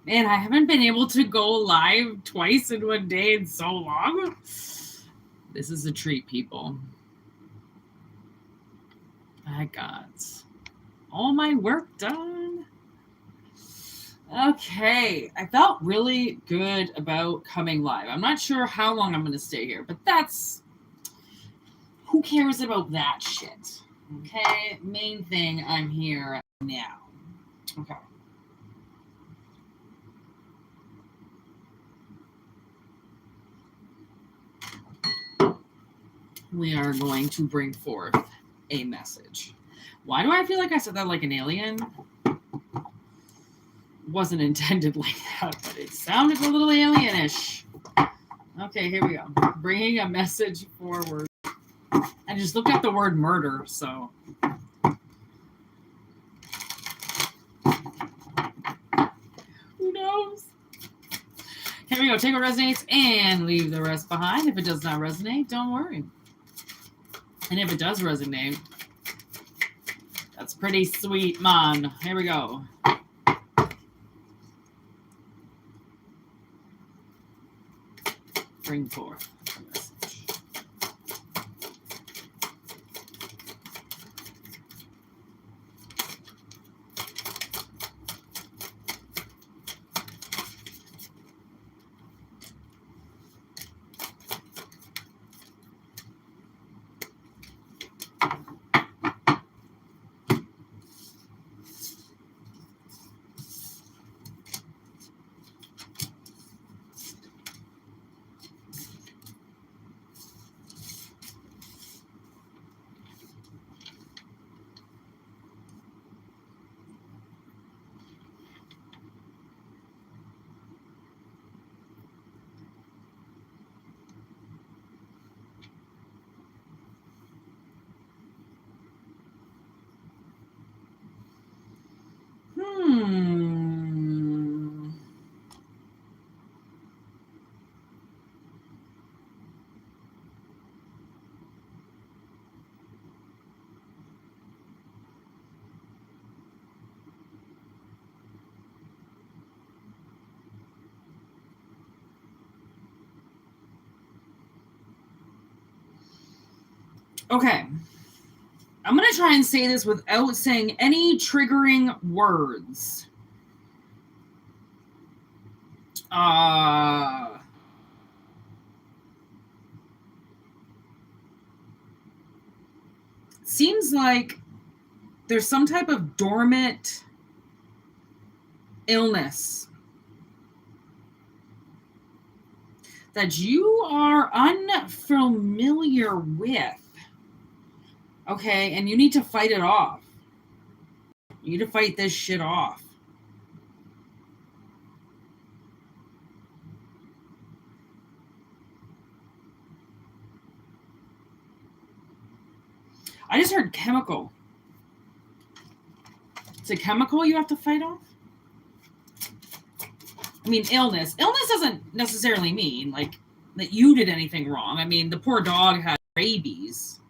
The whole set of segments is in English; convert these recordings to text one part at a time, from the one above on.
Man, I haven't been able to go live twice in one day in so long. This is a treat, people. I got all my work done. Okay, I felt really good about coming live. I'm not sure how long I'm going to stay here, but who cares about that shit? Okay, main thing, I'm here now. Okay. We are going to bring forth a message. Why do I feel like I said that like an alien? Wasn't intended like that, but it sounded a little alienish. Okay, here we go. Bringing a message forward. I just looked at the word murder, so. Who knows? Here we go. Take what resonates and leave the rest behind. If it does not resonate, don't worry. And if it does resonate, that's pretty sweet, man. Here we go. Bring forth a message. Okay. I'm going to try and say this without saying any triggering words. Seems like there's some type of dormant illness that you are unfamiliar with. Okay, and you need to fight it off. You need to fight this shit off. I just heard chemical. It's a chemical you have to fight off? I mean, illness. Illness doesn't necessarily mean, like, that you did anything wrong. I mean, the poor dog had rabies.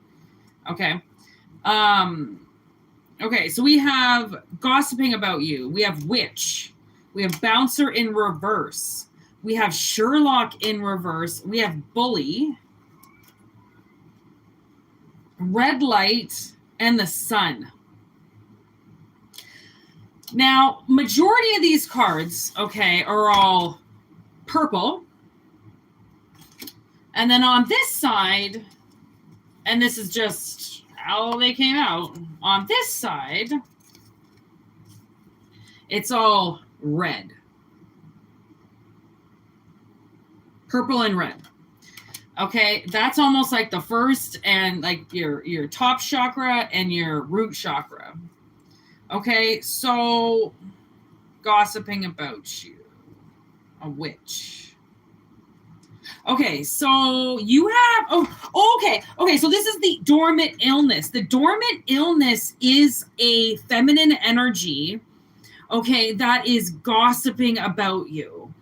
Okay. Okay, so we have gossiping about you. We have witch. We have bouncer in reverse. We have Sherlock in reverse. We have bully. Red light and the sun. Now, majority of these cards, okay, are all purple. And then on this side, and this is just how they came out, on this side, it's all red. Purple and red. Okay, that's almost like the first and like your top chakra and your root chakra. Okay, so gossiping about you, a witch. Okay, so you have, okay, so this is the dormant illness. The dormant illness is a feminine energy, okay, that is gossiping about you.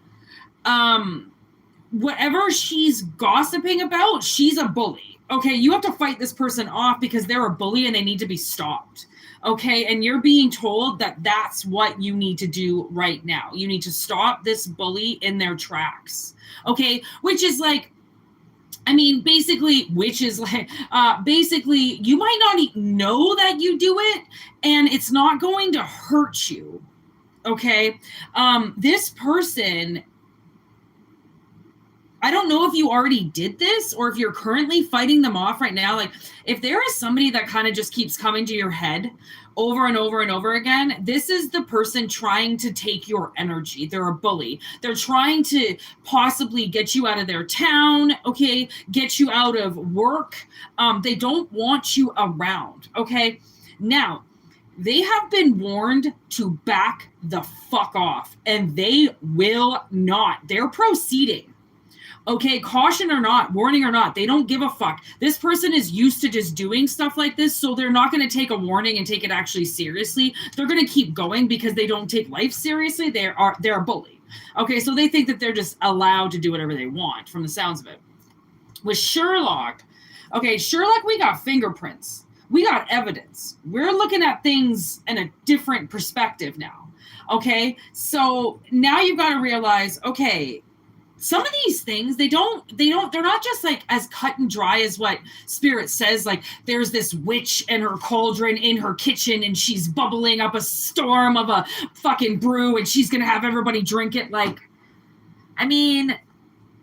Whatever she's gossiping about, she's a bully. Okay, you have to fight this person off because they're a bully and they need to be stopped. Okay, and you're being told that that's what you need to do right now. You need to stop this bully in their tracks. Okay, which is like, I mean, basically, which is like, basically, you might not know that you do it, and it's not going to hurt you. Okay, this person, I don't know if you already did this or if you're currently fighting them off right now. Like, if there is somebody that kind of just keeps coming to your head over and over and over again, this is the person trying to take your energy. They're a bully. They're trying to possibly get you out of their town, okay, get you out of work. They don't want you around, okay? Now, they have been warned to back the fuck off, and they will not. They're proceeding. Okay, caution or not, warning or not, they don't give a fuck. This person is used to just doing stuff like this, so they're not going to take a warning and take it actually seriously. They're going to keep going because they don't take life seriously. They're a bully. Okay, so they think that they're just allowed to do whatever they want from the sounds of it. With Sherlock, okay, Sherlock, we got fingerprints. We got evidence. We're looking at things in a different perspective now. Okay, so now you've got to realize, okay, some of these things, they're not just like as cut and dry as what Spirit says. Like, there's this witch and her cauldron in her kitchen and she's bubbling up a storm of a fucking brew and she's going to have everybody drink it. Like, I mean,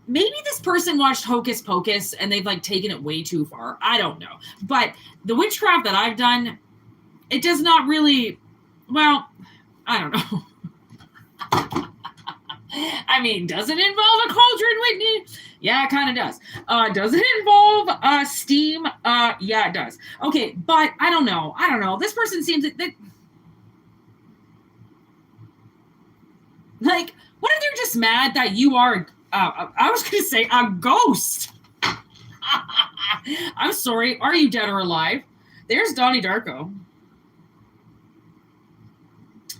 maybe this person watched Hocus Pocus and they've like taken it way too far. I don't know. But the witchcraft that I've done, it does not really, well, I don't know. I mean, does it involve a cauldron, Whitney? Yeah, it kind of does. Does it involve steam? Yeah, it does. Okay, but I don't know. This person seems that like, what if they're just mad that you are, I was going to say a ghost. I'm sorry. Are you dead or alive? There's Donnie Darko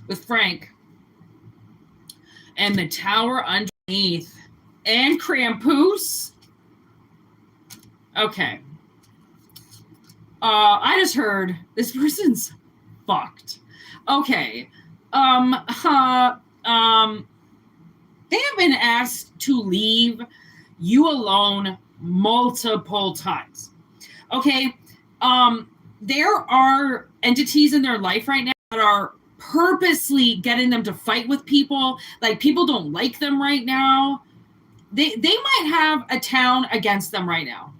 with Frank. And the tower underneath. And Krampus. Okay. I just heard this person's fucked. Okay. They have been asked to leave you alone multiple times. Okay. There are entities in their life right now that are purposely getting them to fight with people. Like, people don't like them right now. They might have a town against them right now.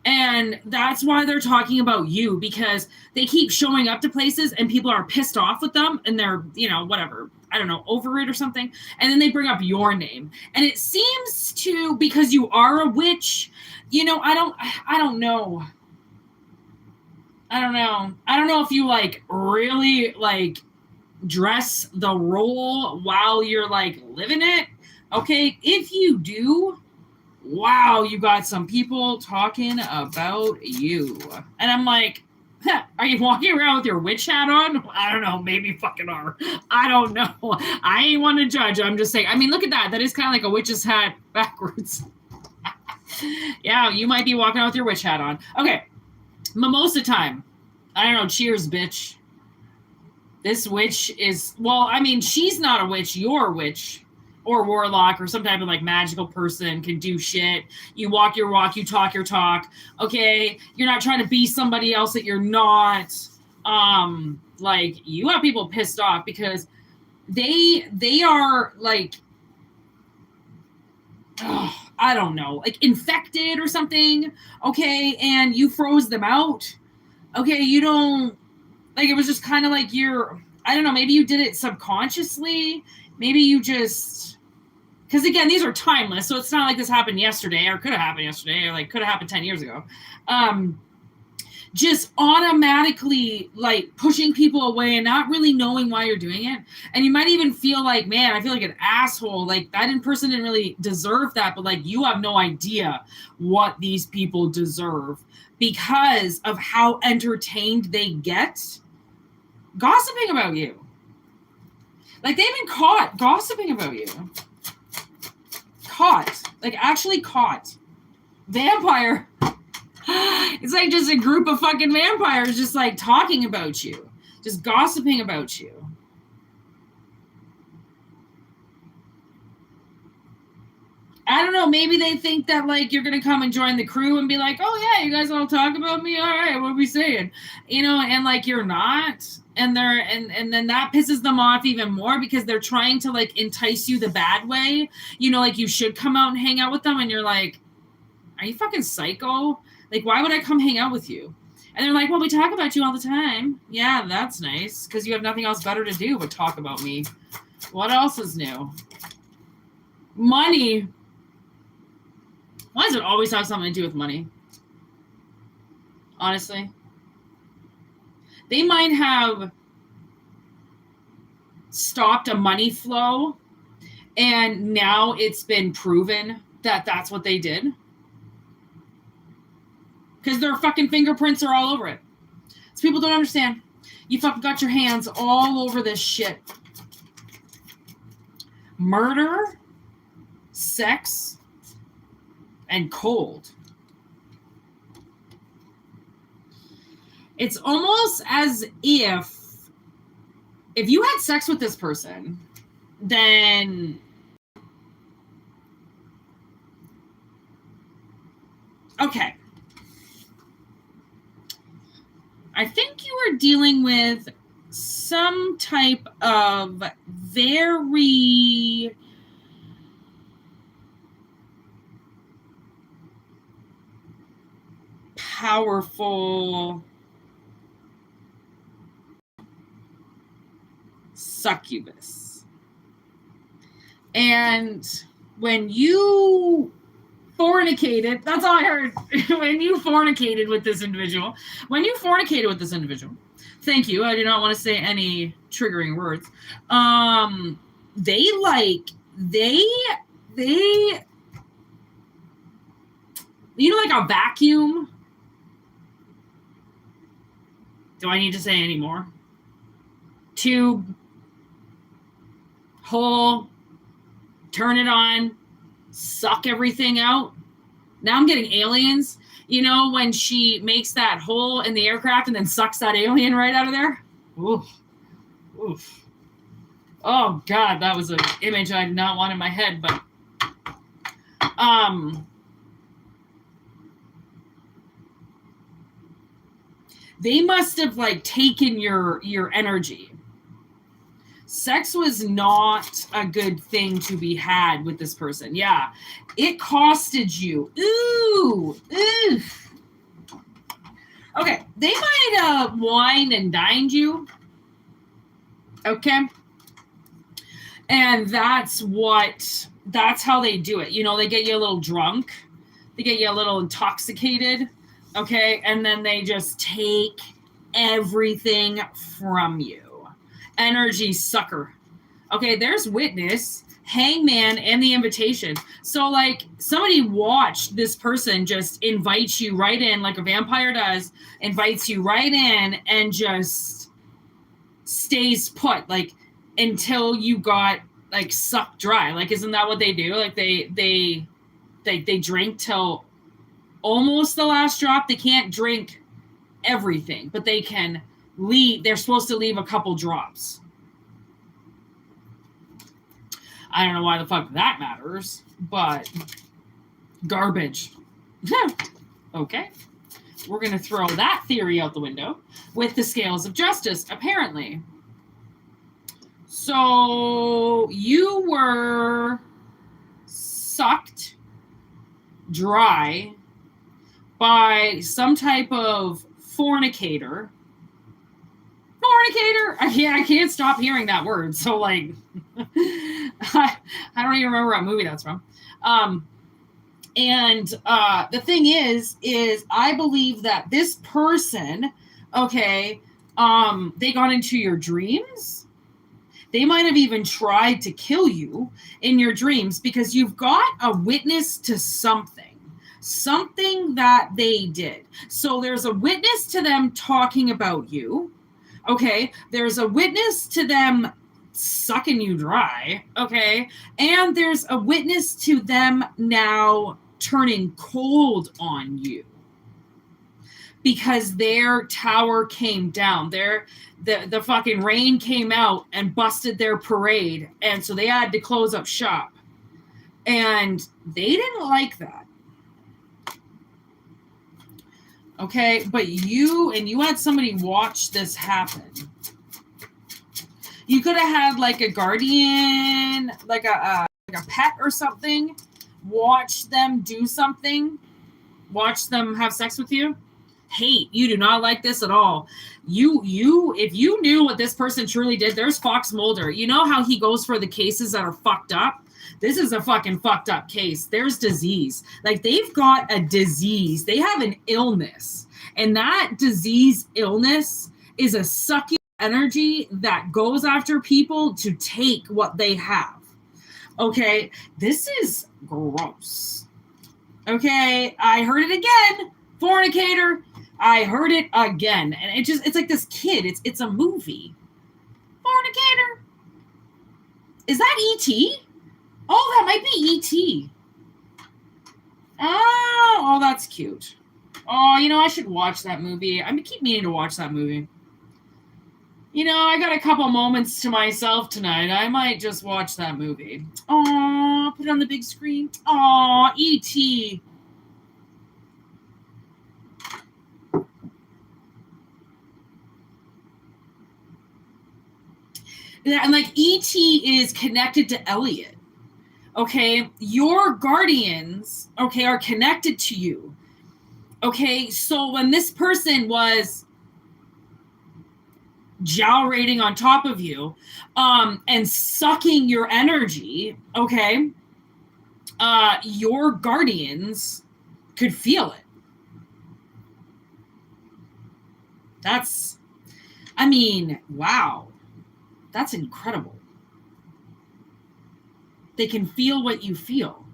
And that's why they're talking about you, because they keep showing up to places and people are pissed off with them and they're, whatever, I don't know, over it or something. And then they bring up your name. And it seems to, because you are a witch, I don't know. I don't know if you like really like dress the role while you're like living it. Okay. If you do, wow, you got some people talking about you. And I'm like, are you walking around with your witch hat on? I don't know. Maybe fucking are. I don't know. I ain't want to judge. I'm just saying. I mean, look at that. That is kind of like a witch's hat backwards. Yeah, you might be walking out with your witch hat on. Okay. Mimosa time. I don't know. Cheers, bitch. This witch is, well, I mean, she's not a witch. You're a witch or warlock or some type of like magical person, can do shit. You walk your walk, you talk your talk. Okay. You're not trying to be somebody else that you're not. Like, you have people pissed off because they are like, I don't know, like infected or something. Okay. And you froze them out. Okay. You don't, like, it was just kind of like I don't know, maybe you did it subconsciously. Maybe you just, because again, these are timeless. So it's not like this happened yesterday or could have happened yesterday or like could have happened 10 years ago. Just automatically like pushing people away and not really knowing why you're doing it. And you might even feel like, man, I feel like an asshole. Like, that person didn't really deserve that. But like, you have no idea what these people deserve because of how entertained they get gossiping about you. Like, they've been caught gossiping about you. Caught. Like, actually caught. Vampire. It's like just a group of fucking vampires just like talking about you, just gossiping about you. I don't know, maybe they think that like you're gonna come and join the crew and be like, oh yeah, you guys all talk about me, all right, what are we saying? You know, and like you're not, and they're and then that pisses them off even more because they're trying to like entice you the bad way, you know, like you should come out and hang out with them, and you're like, are you fucking psycho? Like, why would I come hang out with you? And they're like, well, we talk about you all the time. Yeah, that's nice, because you have nothing else better to do but talk about me. What else is new? Money. Why does it always have something to do with money? Honestly. They might have stopped a money flow, and now it's been proven that that's what they did. Because their fucking fingerprints are all over it. So people don't understand. You fucking got your hands all over this shit. Murder, sex, and cold. It's almost as if you had sex with this person, then okay. I think you are dealing with some type of very powerful succubus. And when you fornicated, that's all I heard. When you fornicated with this individual, thank you, I do not want to say any triggering words. They you know, like a vacuum. Do I need to say any more? Tube, hole, turn it on, suck everything out. Now I'm getting aliens. You know, when she makes that hole in the aircraft and then sucks that alien right out of there? Oof. Oof. Oh, God, that was an image I did not want in my head, but... They must have, like, taken your energy. Sex was not a good thing to be had with this person. Yeah. It costed you. Ooh. Oof. Okay. They might have wined and dined you. Okay. And that's how they do it. You know, they get you a little drunk. They get you a little intoxicated. Okay. And then they just take everything from you. Energy sucker. Okay, there's witness, hangman, and the invitation. So, like, somebody watched this person just invite you right in, like a vampire does, invites you right in and just stays put, like, until you got, like, sucked dry. Like, isn't that what they do? Like, they drink till almost the last drop. They can't drink everything, but they can leave. They're supposed to leave a couple drops. I don't know why the fuck that matters, but garbage. Okay. We're going to throw that theory out the window with the scales of justice, apparently. So you were sucked dry by some type of fornicator. I can't stop hearing that word. So, like, I don't even remember what movie that's from. And the thing is I believe that this person, okay, they got into your dreams. They might have even tried to kill you in your dreams because you've got a witness to something that they did. So there's a witness to them talking about you. Okay, there's a witness to them sucking you dry, okay? And there's a witness to them now turning cold on you. because their tower came down. The fucking rain came out and busted their parade. And so they had to close up shop. And they didn't like that. Okay, but you had somebody watch this happen. You could have had like a guardian, like a pet or something, watch them do something, watch them have sex with you. Hate, you do not like this at all. If you knew what this person truly did, there's Fox Mulder. You know how he goes for the cases that are fucked up? This is a fucking fucked up case. There's disease. Like, they've got a disease. They have an illness. And that disease illness is a sucking energy that goes after people to take what they have. Okay? This is gross. Okay? I heard it again. Fornicator. I heard it again. And it's like this kid. It's a movie. Fornicator. Is that E.T.? Oh, that might be E.T. Oh, that's cute. Oh, I should watch that movie. I keep meaning to watch that movie. I got a couple moments to myself tonight. I might just watch that movie. Oh, put it on the big screen. Oh, E.T. And like E.T. is connected to Elliot. Okay, your guardians, okay, are connected to you. Okay, so when this person was gyrating on top of you, and sucking your energy, okay, your guardians could feel it. Wow. That's incredible. They can feel what you feel.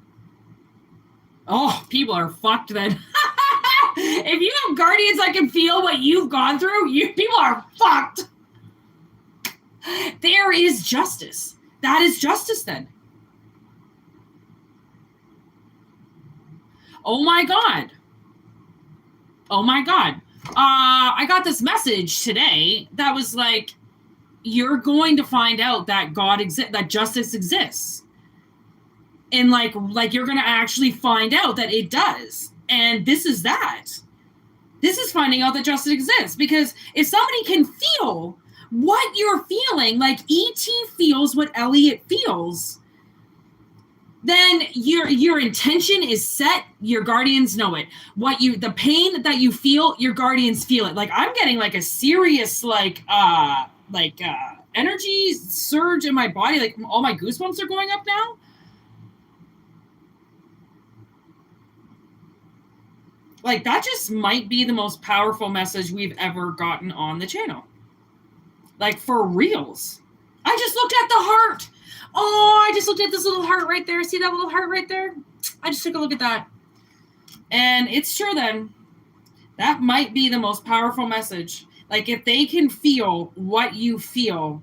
Oh, people are fucked then. If you have guardians that can feel what you've gone through, people are fucked. There is justice. That is justice then. Oh my God. Oh my God. I got this message today that was like, you're going to find out that God exists, that justice exists. And like you're going to actually find out that it does. And this is that. This is finding out that justice exists. Because if somebody can feel what you're feeling, like E.T. feels what Elliot feels, then your intention is set. Your guardians know it. The pain that you feel, your guardians feel it. Like, I'm getting like a serious energy surge in my body. Like, all my goosebumps are going up now. Like, that just might be the most powerful message we've ever gotten on the channel. Like, for reals. I just looked at the heart. Oh, I just looked at this little heart right there. See that little heart right there? I just took a look at that. And it's true then. That might be the most powerful message. Like, if they can feel what you feel,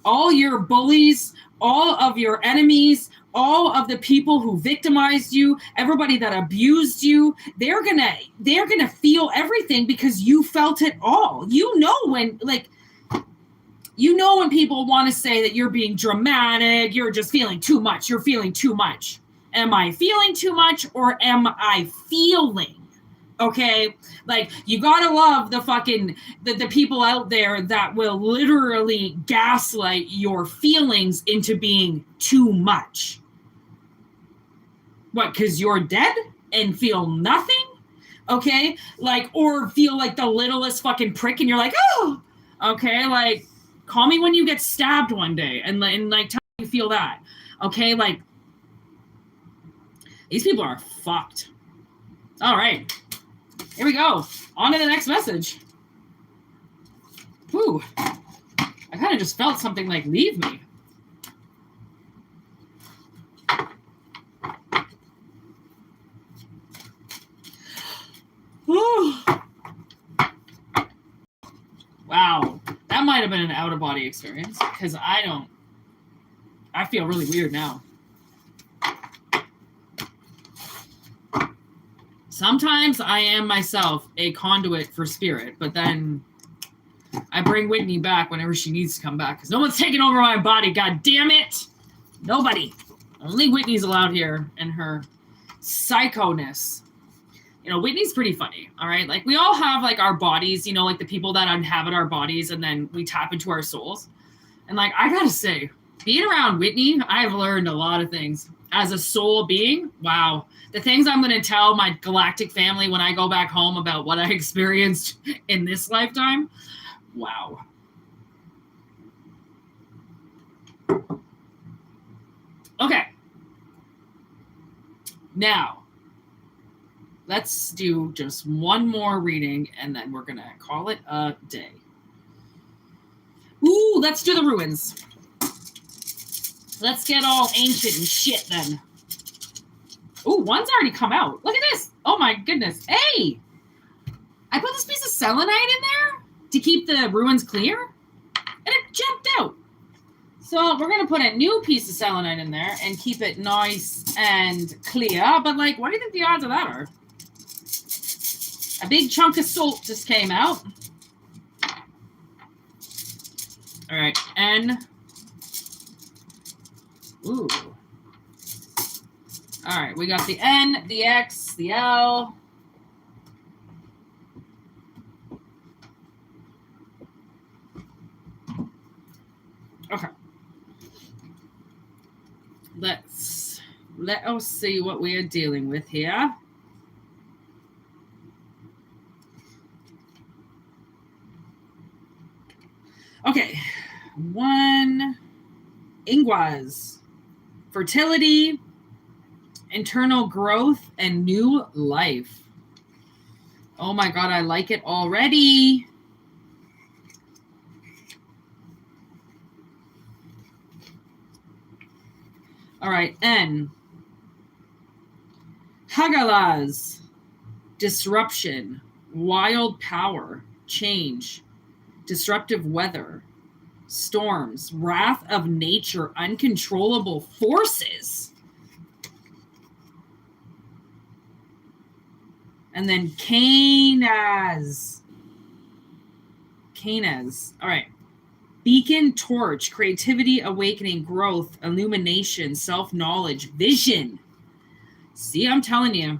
all your bullies, all of your enemies, all of the people who victimized you, everybody that abused you, they're gonna feel everything because you felt it all. When people want to say that you're being dramatic, you're just feeling too much. You're feeling too much. Am I feeling too much, or am I feeling? Okay, like, you gotta love the people out there that will literally gaslight your feelings into being too much. What, because you're dead and feel nothing? Okay, like, or feel like the littlest fucking prick and you're like, oh, okay, like, call me when you get stabbed one day and like tell me you feel that. Okay, like, these people are fucked. All right. Here we go. On to the next message. Whew. I kind of just felt something like leave me. Whew. Wow. That might have been an out-of-body experience, because I feel really weird now. Sometimes I am myself a conduit for spirit, but then I bring Whitney back whenever she needs to come back because no one's taking over my body. God damn it. Nobody. Only Whitney's allowed here and her psychoness. You know, Whitney's pretty funny. All right. Like we all have like our bodies, you know, like the people that inhabit our bodies and then we tap into our souls. And like, I gotta say, being around Whitney, I've learned a lot of things as a soul being. Wow. The things I'm going to tell my galactic family when I go back home about what I experienced in this lifetime. Wow. Okay. Now, let's do just one more reading and then we're going to call it a day. Ooh, let's do the ruins. Let's get all ancient and shit then. Ooh, one's already come out. Look at this. Oh my goodness. Hey! I put this piece of selenite in there to keep the ruins clear, and it jumped out. So we're going to put a new piece of selenite in there and keep it nice and clear. But like, what do you think the odds of that are? A big chunk of salt just came out. All right, N. Ooh. All right, we got the N, the X, the L. Okay. Let us see what we are dealing with here. Okay. 1, Ingwas. Fertility, internal growth, and new life. Oh my God, I like it already. All right, N. Hagalaz. Disruption, wild power, change, disruptive weather, storms, wrath of nature, uncontrollable forces. And then Canas. All right. Beacon, torch, creativity, awakening, growth, illumination, self-knowledge, vision. See, I'm telling you.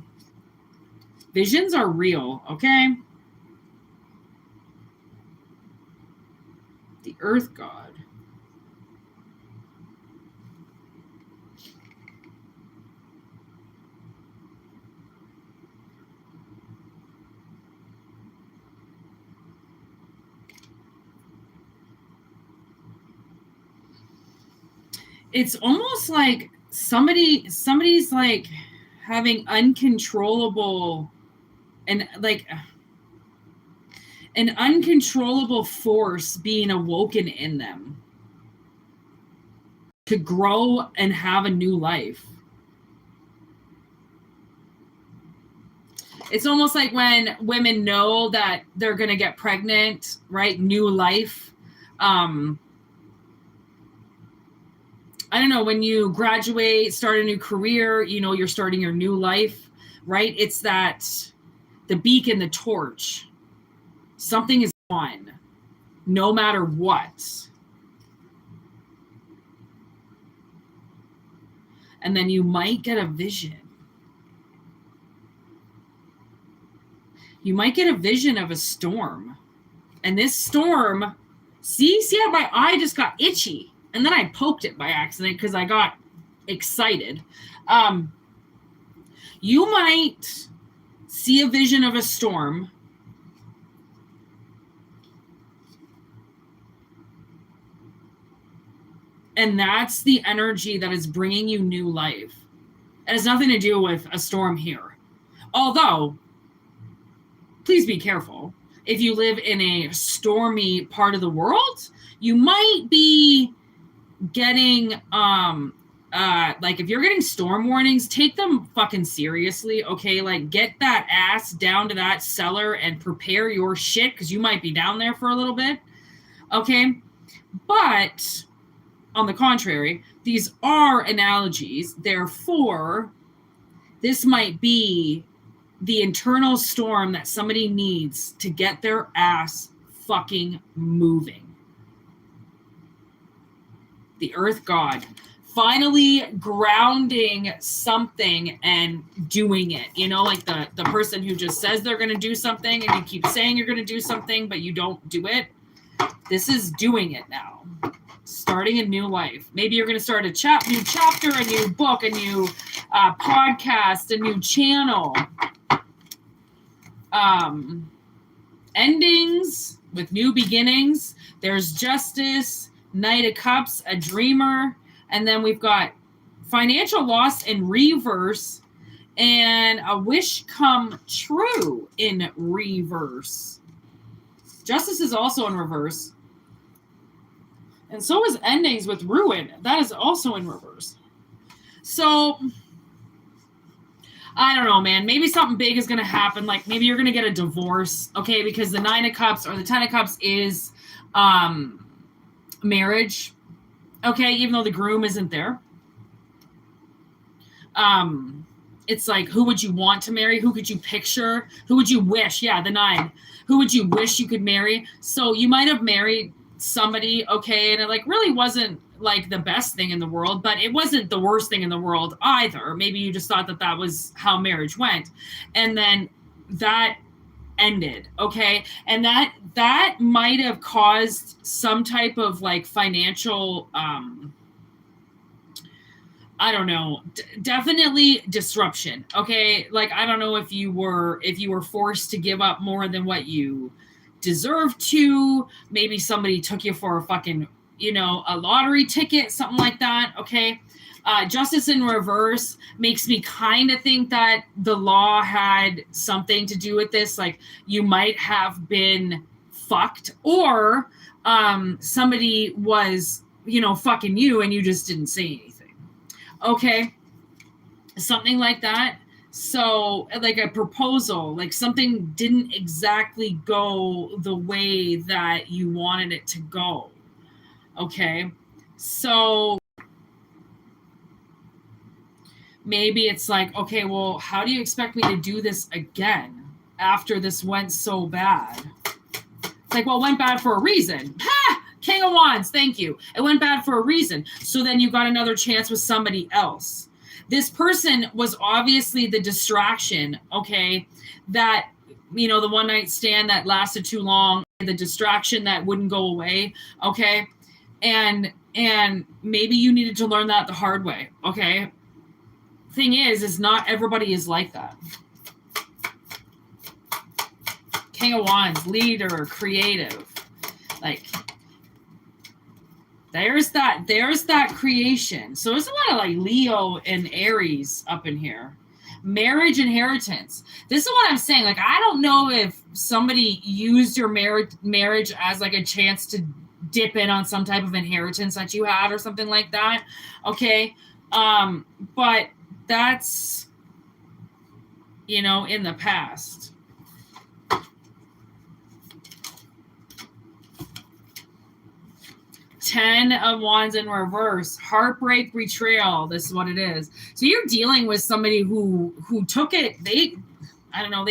Visions are real, okay? The Earth God. It's almost like somebody's like having uncontrollable and like an uncontrollable force being awoken in them to grow and have a new life. It's almost like when women know that they're going to get pregnant, right? New life. I don't know, when you graduate, start a new career, you know, you're starting your new life, right? It's that the beacon, the torch. Something is on, no matter what. And then you might get a vision. You might get a vision of a storm. And this storm, see how my eye just got itchy. And then I poked it by accident because I got excited. You might see a vision of a storm. And that's the energy that is bringing you new life. It has nothing to do with a storm here. Although, please be careful. If you live in a stormy part of the world, you might be getting, like if you're getting storm warnings, take them fucking seriously, okay? Like get that ass down to that cellar and prepare your shit because you might be down there for a little bit, okay? But on the contrary, these are analogies. Therefore, this might be the internal storm that somebody needs to get their ass fucking moving. The earth god finally grounding something and doing it, you know, like the person who just says they're going to do something and you keep saying you're going to do something but you don't do it. This is doing it now, starting a new life. Maybe you're going to start a new chapter, a new book, a new podcast, a new channel. Endings with new beginnings. There's justice, Knight of Cups, a dreamer, and then we've got financial loss in reverse and a wish come true in reverse. Justice is also in reverse. And so is endings with ruin. That is also in reverse. So I don't know, man. Maybe something big is going to happen. Like maybe you're going to get a divorce, okay? Because the 9 of Cups or the 10 of Cups is marriage, okay? Even though the groom isn't there. It's like, who would you want to marry? Who could you picture? Who would you wish? Yeah, the 9. Who would you wish you could marry? So you might have married somebody, okay, and it like really wasn't like the best thing in the world, but it wasn't the worst thing in the world either. Maybe you just thought that that was how marriage went, and then that ended, okay, and that might have caused some type of like financial I don't know, definitely disruption, okay? Like I don't know if you were forced to give up more than what you deserve to. Maybe somebody took you for a fucking, you know, a lottery ticket, something like that, okay? Justice in reverse makes me kind of think that the law had something to do with this. Like you might have been fucked, or somebody was, you know, fucking you and you just didn't say anything. Okay, something like that. So like a proposal, like something didn't exactly go the way that you wanted it to go. Okay, so maybe it's like, okay, well, how do you expect me to do this again after this went so bad? It's like, well, it went bad for a reason. Ha! King of Wands, thank you. It went bad for a reason. So then you got another chance with somebody else. This person was obviously the distraction, okay? That, you know, the one night stand that lasted too long, the distraction that wouldn't go away, okay? And maybe you needed to learn that the hard way, okay? Thing is not everybody is like that. King of Wands, leader, creative. Like, there's that creation. So there's a lot of like Leo and Aries up in here. Marriage, inheritance. This is what I'm saying. Like, I don't know if somebody used your marriage as like a chance to dip in on some type of inheritance that you had or something like that. Okay. But that's, you know, in the past. Ten of Wands in reverse, heartbreak, betrayal. This is what it is. So you're dealing with somebody who took it. They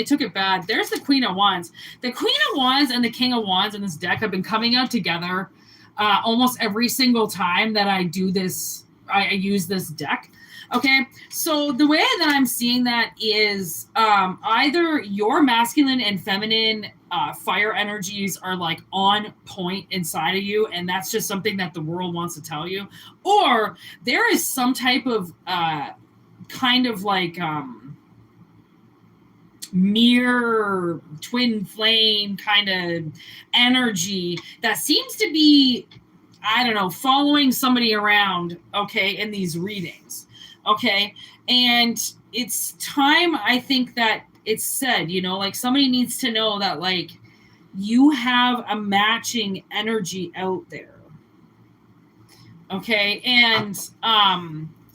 took it bad. There's the Queen of Wands. The Queen of Wands and the King of Wands in this deck have been coming out together almost every single time that I do this. I use this deck. Okay, so the way that I'm seeing that is either your masculine and feminine fire energies are like on point inside of you, and that's just something that the world wants to tell you, or there is some type of kind of like mirror twin flame kind of energy that seems to be, I don't know, following somebody around, okay, in these readings. Okay, and it's time, I think, that it's said, you know, like somebody needs to know that like you have a matching energy out there. Okay, and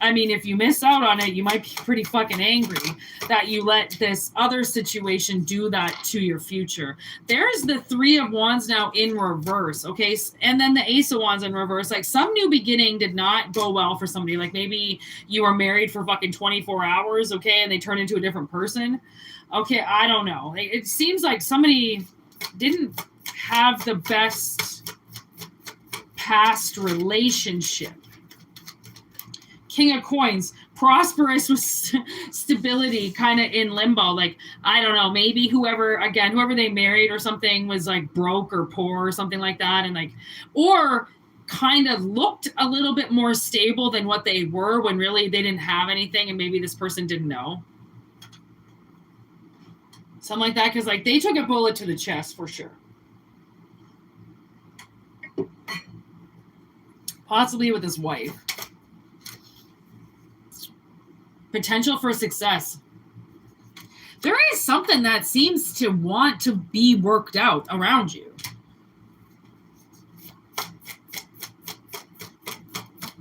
I mean, if you miss out on it, you might be pretty fucking angry that you let this other situation do that to your future. There's the Three of Wands now in reverse, okay? And then the Ace of Wands in reverse. Like, some new beginning did not go well for somebody. Like, maybe you were married for fucking 24 hours, okay, and they turned into a different person. Okay, I don't know. It seems like somebody didn't have the best past relationship. King of Coins, prosperous with stability, kind of in limbo. Like, I don't know, maybe whoever they married or something was like broke or poor or something like that. And like, or kind of looked a little bit more stable than what they were when really they didn't have anything. And maybe this person didn't know. Something like that. Cause like they took a bullet to the chest for sure. Possibly with his wife. Potential for success. There is something that seems to want to be worked out around you.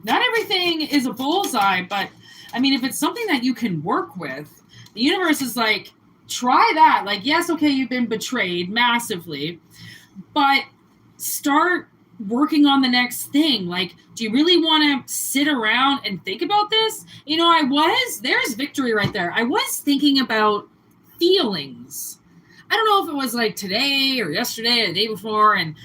Not everything is a bullseye, but I mean, if it's something that you can work with, the universe is like, try that. Like, yes, okay, you've been betrayed massively, but start working on the next thing. Like, do you really want to sit around and think about this? You know, there's victory right there. I was thinking about feelings. I don't know if it was like today or yesterday or the day before. And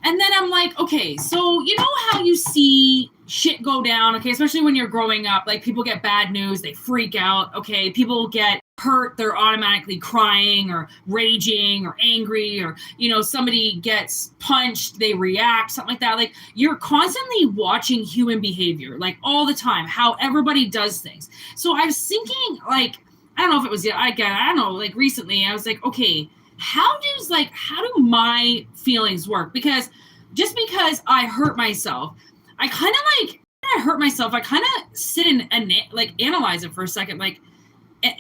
then I'm like, okay, so you know how you see shit go down, okay, especially when you're growing up, like people get bad news, they freak out, okay, people get hurt, they're automatically crying or raging or angry, or, you know, somebody gets punched, they react, something like that. Like, you're constantly watching human behavior, like all the time, how everybody does things. So I was thinking, like, I don't know if it was, I don't know, like recently, I was like, okay, how do my feelings work? Because just because I hurt myself, I kind of like, when I hurt myself, I kind of sit and like analyze it for a second. Like,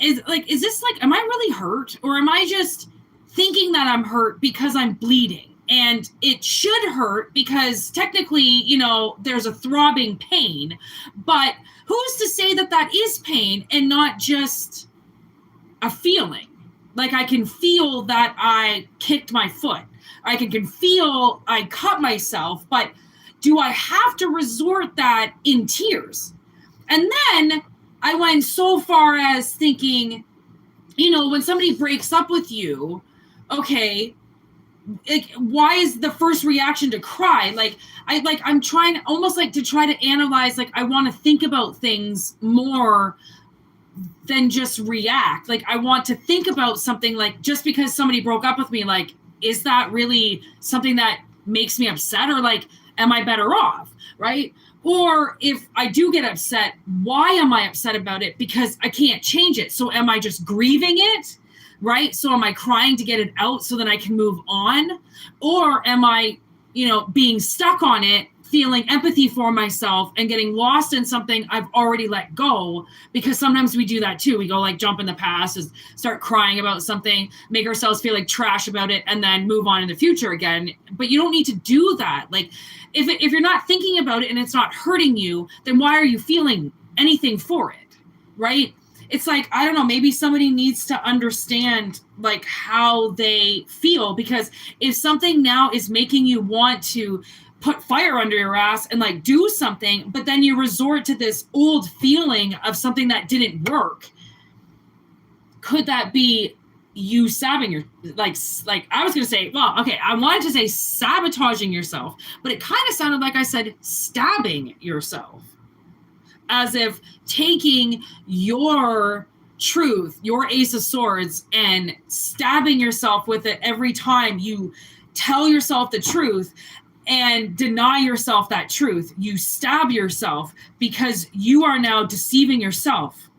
is this like, am I really hurt? Or am I just thinking that I'm hurt because I'm bleeding? And it should hurt because technically, you know, there's a throbbing pain. But who's to say that that is pain and not just a feeling? Like, I can feel that I kicked my foot. I can feel I cut myself, but do I have to resort that in tears? And then I went so far as thinking, you know, when somebody breaks up with you, okay, like, why is the first reaction to cry? Like, I'm trying almost like to try to analyze, like, I want to think about things more than just react. Like, I want to think about something, like, just because somebody broke up with me, like, is that really something that makes me upset? Or like, am I better off? Right? Or if I do get upset, why am I upset about it? Because I can't change it. So am I just grieving it? Right? So am I crying to get it out so that I can move on? Or am I, you know, being stuck on it, feeling empathy for myself and getting lost in something I've already let go? Because sometimes we do that too. We go like jump in the past and start crying about something, make ourselves feel like trash about it, and then move on in the future again. But you don't need to do that. Like, if you're not thinking about it and it's not hurting you, then why are you feeling anything for it? Right? It's like, I don't know, maybe somebody needs to understand like how they feel, because if something now is making you want to put fire under your ass and like do something, but then you resort to this old feeling of something that didn't work, could that be you sabotaging your, like I was going to say, well, okay, I wanted to say sabotaging yourself, but it kind of sounded like I said stabbing yourself, as if taking your truth, your Ace of Swords, and stabbing yourself with it every time you tell yourself the truth and deny yourself that truth. You stab yourself because you are now deceiving yourself,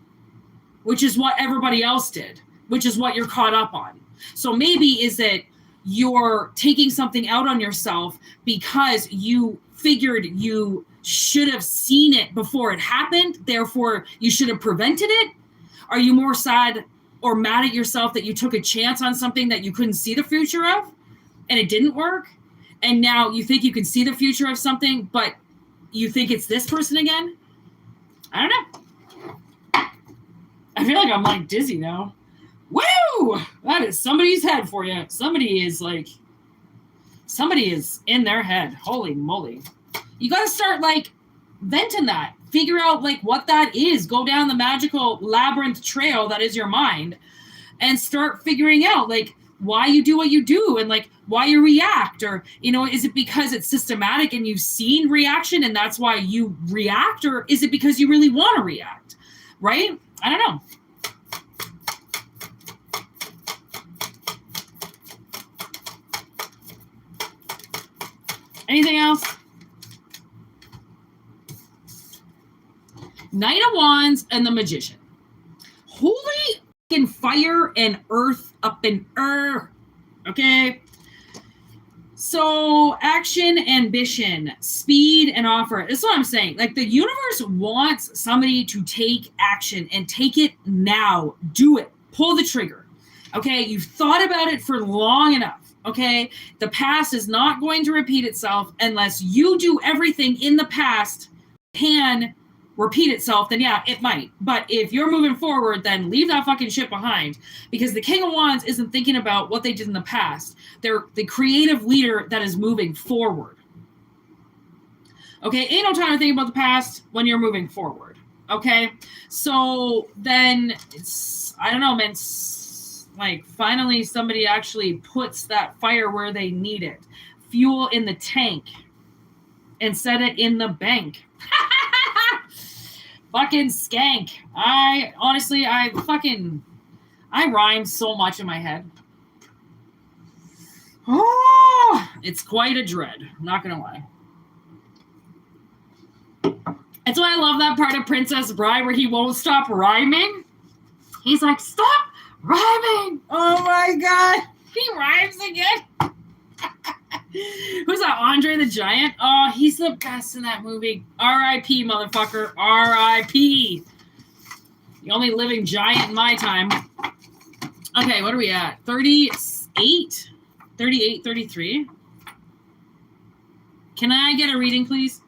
which is what everybody else did, which is what you're caught up on. So maybe is it you're taking something out on yourself because you figured you should have seen it before it happened, therefore you should have prevented it? Are you more sad or mad at yourself that you took a chance on something that you couldn't see the future of and it didn't work? And now you think you can see the future of something, but you think it's this person again? I don't know. I feel like I'm like dizzy now. Woo! That is somebody's head for you. Somebody is in their head. Holy moly. You got to start like venting that. Figure out like what that is. Go down the magical labyrinth trail that is your mind and start figuring out like why you do what you do and like why you react, or, you know, is it because it's systematic and you've seen reaction and that's why you react, or is it because you really want to react? Right? I don't know. Anything else? Knight of Wands and the Magician. Holy fucking fire and earth up in earth. Okay. So action, ambition, speed, and offer. This is what I'm saying. Like the universe wants somebody to take action and take it now. Do it. Pull the trigger. Okay. You've thought about it for long enough. Okay. The past is not going to repeat itself unless you do everything in the past can repeat itself, then yeah, it might. But if you're moving forward, then leave that fucking shit behind, because the King of Wands isn't thinking about what they did in the past. They're the creative leader that is moving forward. Okay, ain't no time to think about the past when you're moving forward. Okay, so then it's, I don't know, man, it's like finally somebody actually puts that fire where they need it. Fuel in the tank and set it in the bank. Fucking skank. I rhyme so much in my head. Oh, it's quite a dread. I'm not gonna lie. That's why I love that part of Princess Bride where he won't stop rhyming. He's like, stop rhyming. Oh my God. He rhymes again. Who's that? Andre the Giant? Oh, he's the best in that movie. R.I.P. motherfucker. R.I.P. The only living giant in my time. Okay, what are we at? 38? 38, 33? Can I get a reading, please?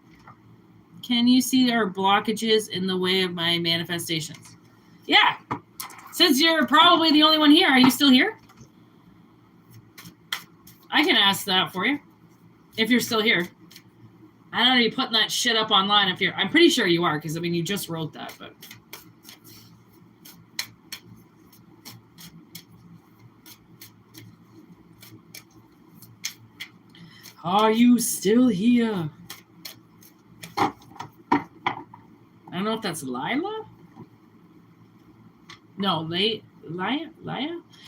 Can you see there are blockages in the way of my manifestations? Yeah. Since you're probably the only one here, are you still here? I can ask that for you, if you're still here. I don't know if you're putting that shit up online if you're, I'm pretty sure you are, because I mean, you just wrote that, but. Are you still here? I don't know if that's Lila. No, Laya?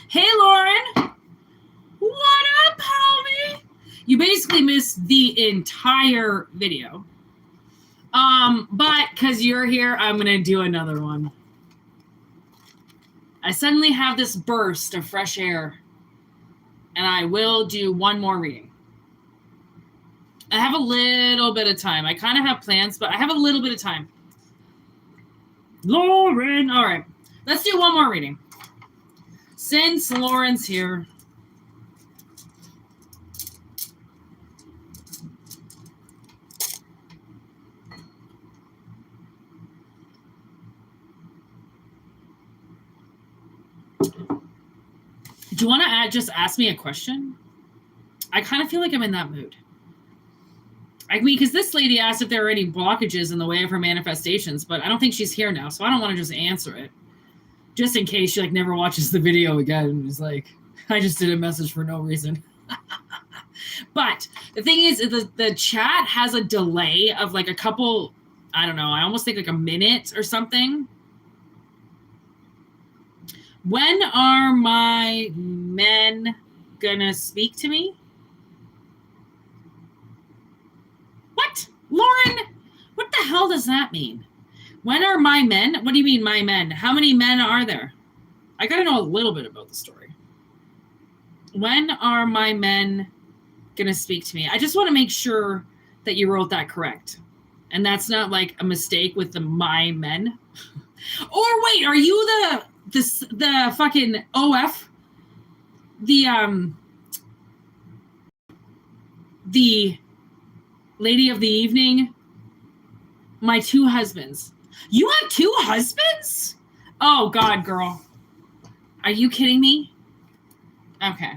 Hey, Lauren. What up, homie? You basically missed the entire video. But because you're here, I'm going to do another one. I suddenly have this burst of fresh air, and I will do one more reading. I have a little bit of time. I kind of have plans, but I have a little bit of time. Lauren. All right. Let's do one more reading. Since Lauren's here. Do you want to just ask me a question? I kind of feel like I'm in that mood. I mean, because this lady asked if there are any blockages in the way of her manifestations, but I don't think she's here now, so I don't want to just answer it. Just in case she, like, never watches the video again and is like, I just did a message for no reason. But the thing is, the chat has a delay of, like, a couple, I don't know, I almost think, like, a minute or something. When are my men gonna speak to me? What? Lauren, what the hell does that mean? When are my men? What do you mean, my men? How many men are there? I gotta know a little bit about the story. When are my men gonna speak to me? I just want to make sure that you wrote that correct. And that's not like a mistake with the my men. Or wait, are you the fucking OF? The lady of the evening? My two husbands. You have 2 husbands? Oh, God, girl. Are you kidding me? Okay.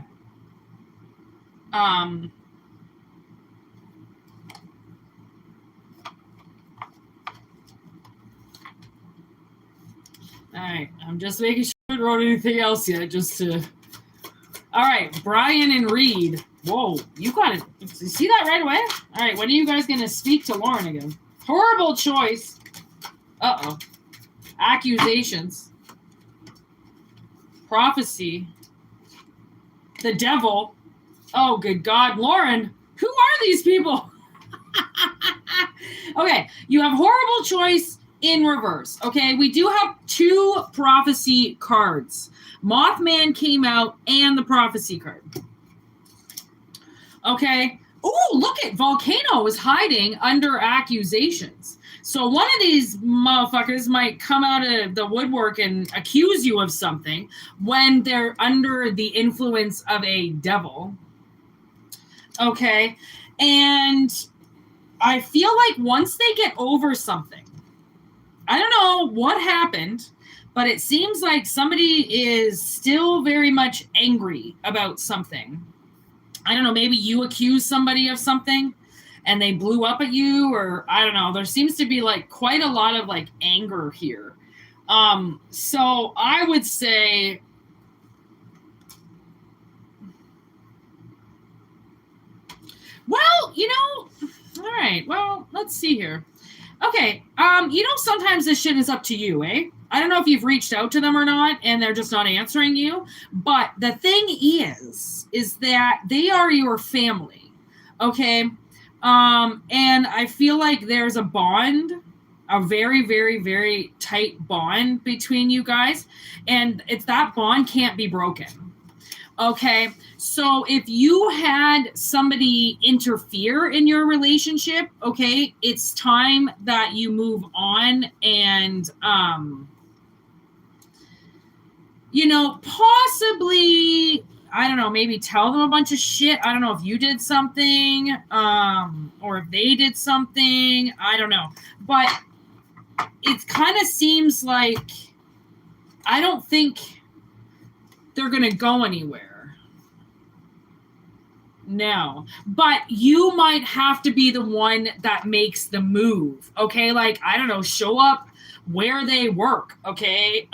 All right. I'm just making sure I wrote anything else yet, just to... All right. Brian and Reed. Whoa. You got it. You see that right away? All right. When are you guys going to speak to Lauren again? Horrible choice. Uh-oh. Accusations. Prophecy. The devil. Oh, good God. Lauren, who are these people? Okay, you have horrible choice in reverse. Okay, we do have 2 prophecy cards. Mothman came out and the prophecy card. Okay. Oh, look at Volcano is hiding under accusations. So one of these motherfuckers might come out of the woodwork and accuse you of something when they're under the influence of a devil. Okay. And I feel like once they get over something, I don't know what happened, but it seems like somebody is still very much angry about something. I don't know, maybe you accuse somebody of something and they blew up at you, or I don't know. There seems to be like quite a lot of like anger here. So I would say, well, you know, all right, well, let's see here. Okay, you know, sometimes this shit is up to you, eh? I don't know if you've reached out to them or not, and they're just not answering you. But the thing is that they are your family, okay? And I feel like there's a bond, a very, very, very tight bond between you guys, and it's that bond can't be broken. Okay, so if you had somebody interfere in your relationship, okay, it's time that you move on and, you know, possibly, I don't know, maybe tell them a bunch of shit. I don't know if you did something, or if they did something. I don't know. But it kind of seems like I don't think they're going to go anywhere. No, but you might have to be the one that makes the move. Okay. Like, I don't know, show up where they work. Okay.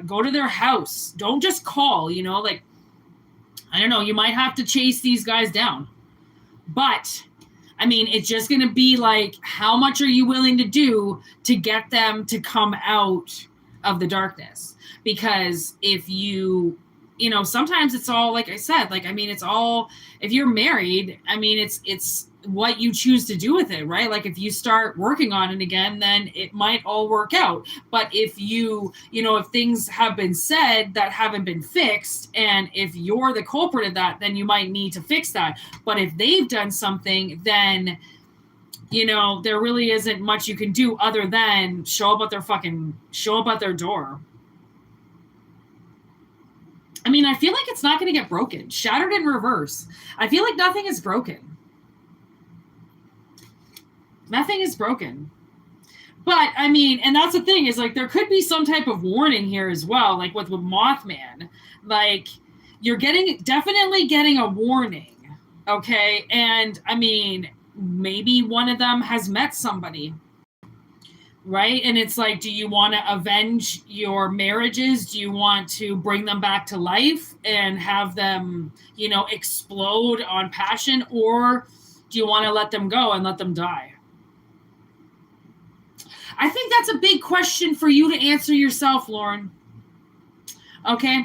Go to their house. Don't just call, you know, like, I don't know. You might have to chase these guys down, but I mean, it's just going to be like, how much are you willing to do to get them to come out of the darkness? Because if you know, sometimes it's all, like I said, like, I mean, it's all, if you're married, I mean, it's what you choose to do with it, right? Like, if you start working on it again, then it might all work out. But if you know, if things have been said that haven't been fixed, and if you're the culprit of that, then you might need to fix that. But if they've done something, then, you know, there really isn't much you can do other than show up at their door. I mean, I feel like it's not going to get broken. Shattered in reverse. I feel like nothing is broken. Nothing is broken. But, I mean, and that's the thing, is like, there could be some type of warning here as well, like with Mothman. Like, you're definitely getting a warning, okay? And, I mean, maybe one of them has met somebody, right? And it's like, do you want to avenge your marriages? Do you want to bring them back to life and have them, you know, explode on passion? Or do you want to let them go and let them die? I think that's a big question for you to answer yourself, Lauren. Okay?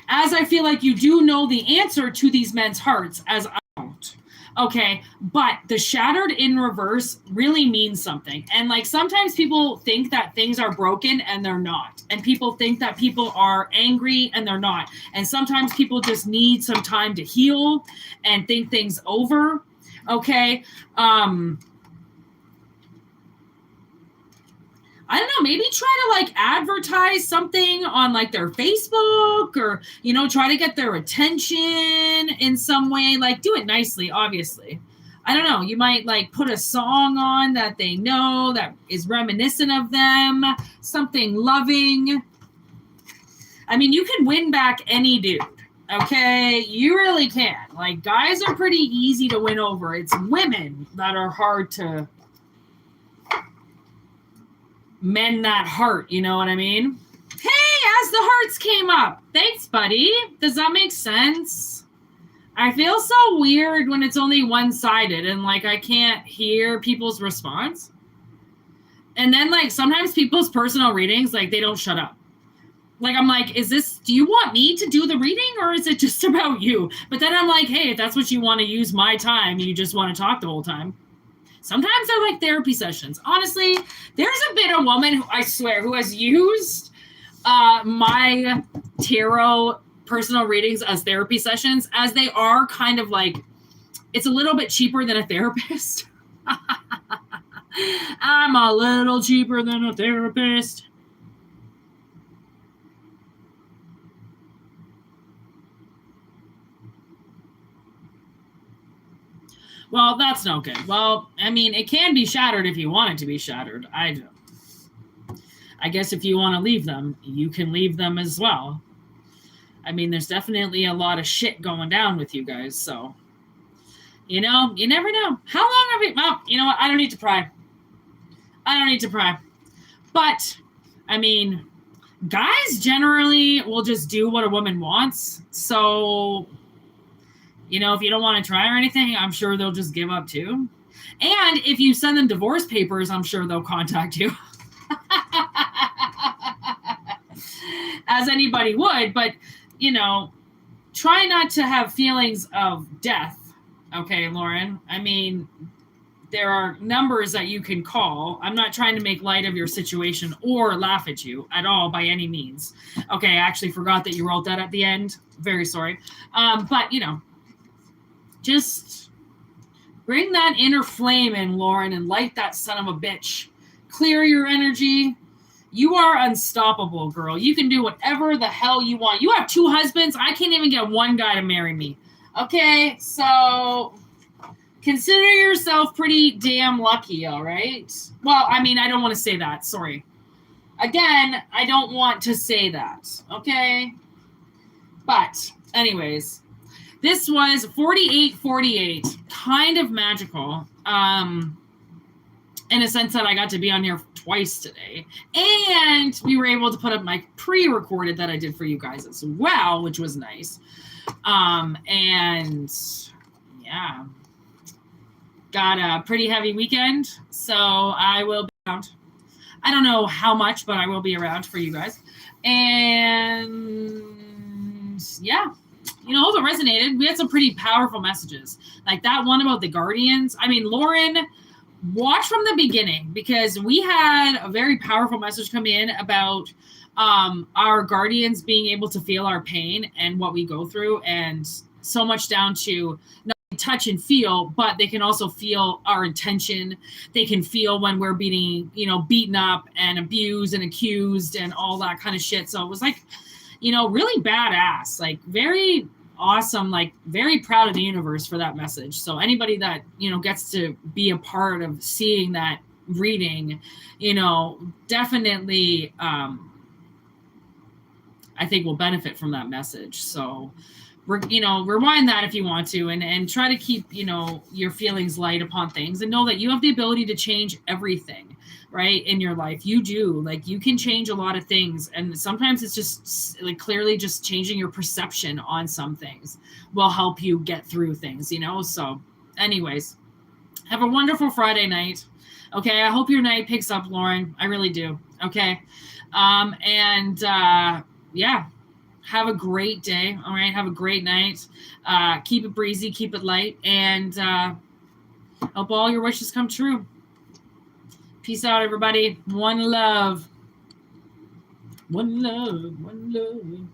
As I feel like you do know the answer to these men's hearts, as I don't. Okay, but the shattered in reverse really means something. And like, sometimes people think that things are broken and they're not. And people think that people are angry and they're not. And sometimes people just need some time to heal and think things over. Okay. I don't know, maybe try to like advertise something on like their Facebook, or, you know, try to get their attention in some way. Like, do it nicely, obviously. I don't know, you might like put a song on that they know that is reminiscent of them, something loving. I mean, you can win back any dude. Okay, you really can. Like, guys are pretty easy to win over. It's women that are hard to mend that heart, you know what I mean? Hey, as the hearts came up. Thanks, buddy. Does that make sense? I feel so weird when it's only one-sided and, like, I can't hear people's response. And then, like, sometimes people's personal readings, like, they don't shut up. Like, I'm like, do you want me to do the reading or is it just about you? But then I'm like, hey, if that's what you want to use my time, you just want to talk the whole time. Sometimes they're like therapy sessions. Honestly, there's been a woman, who, I swear, who has used my tarot personal readings as therapy sessions, as they are kind of like, it's a little bit cheaper than a therapist. I'm a little cheaper than a therapist. Well, that's no good. Well, I mean, it can be shattered if you want it to be shattered. I guess if you want to leave them, you can leave them as well. I mean, there's definitely a lot of shit going down with you guys, so, you know, you never know. How long have you, well, you know what, I don't need to pry. But, I mean, guys generally will just do what a woman wants, so, you know, if you don't want to try or anything, I'm sure they'll just give up too. And if you send them divorce papers, I'm sure they'll contact you. As anybody would, but, you know, try not to have feelings of death. Okay, Lauren? I mean, there are numbers that you can call. I'm not trying to make light of your situation or laugh at you at all by any means. Okay, I actually forgot that you wrote that at the end. Very sorry. But, you know, just bring that inner flame in, Lauren, and light that son of a bitch. Clear your energy. You are unstoppable, girl. You can do whatever the hell you want. You have 2 husbands. I can't even get one guy to marry me. Okay, so consider yourself pretty damn lucky, all right? Well, I mean, I don't want to say that. Sorry. Again, I don't want to say that, okay? But anyways, this was 4848, kind of magical, in a sense that I got to be on here twice today. And we were able to put up my pre-recorded that I did for you guys as well, which was nice. And yeah, got a pretty heavy weekend. So I will be around. I don't know how much, but I will be around for you guys. And yeah. You know, those resonated. We had some pretty powerful messages. Like that one about the guardians. I mean, Lauren, watch from the beginning because we had a very powerful message come in about our guardians being able to feel our pain and what we go through, and so much down to not touch and feel, but they can also feel our intention. They can feel when we're beaten up and abused and accused and all that kind of shit. So it was like, you know, really badass, like very awesome, like very proud of the universe for that message. So anybody that, you know, gets to be a part of seeing that reading, you know, definitely, I think will benefit from that message. So, rewind that if you want to, and try to keep, you know, your feelings light upon things, and know that you have the ability to change everything, right, in your life. You do. Like, you can change a lot of things, and sometimes it's just like clearly just changing your perception on some things will help you get through things, you know. So anyways, have a wonderful Friday night. Okay, I hope your night picks up, Lauren. I really do. Okay. Yeah, have a great day. All right, have a great night. Keep it breezy, keep it light, and hope all your wishes come true. Peace out, everybody. One love. One love. One love.